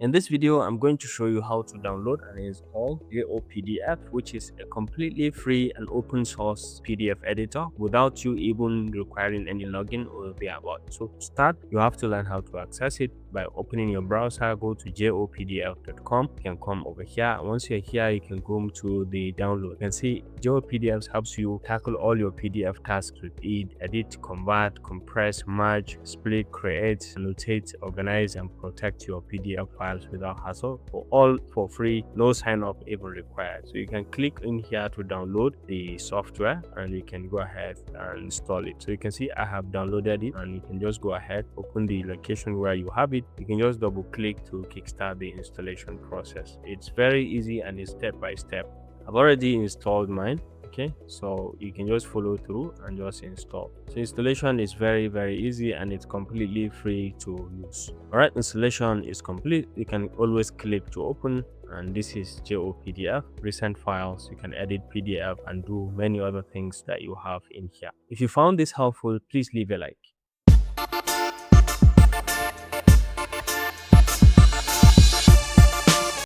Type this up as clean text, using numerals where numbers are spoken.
In this video, I'm going to show you how to download and install JOPDF, which is a completely free and open source PDF editor without you even requiring any login or thereabout. So to start, you have to learn how to access it by opening your browser. Go to jopdf.com. You can come over here. Once you're here, you can go to the download. You can see JOPDF helps you tackle all your PDF tasks with ease: edit, convert, compress, merge, split, create, annotate, organize, and protect your PDF files without hassle, all for free, no sign up even required. So you can click in here to download the software and you can go ahead and install it. So you can see I have downloaded it, and you can just go ahead, open the location where you have it. You can just double click to kickstart the installation process. It's very easy and it's step by step. I've already installed mine. Okay, so you can just follow through and just install. So installation is very easy and it's completely free to use. All right, installation is complete. You can always click to open, and this is JOPDF. Recent files, you can edit PDF and do many other things that you have in here. If you found this helpful, please leave a like.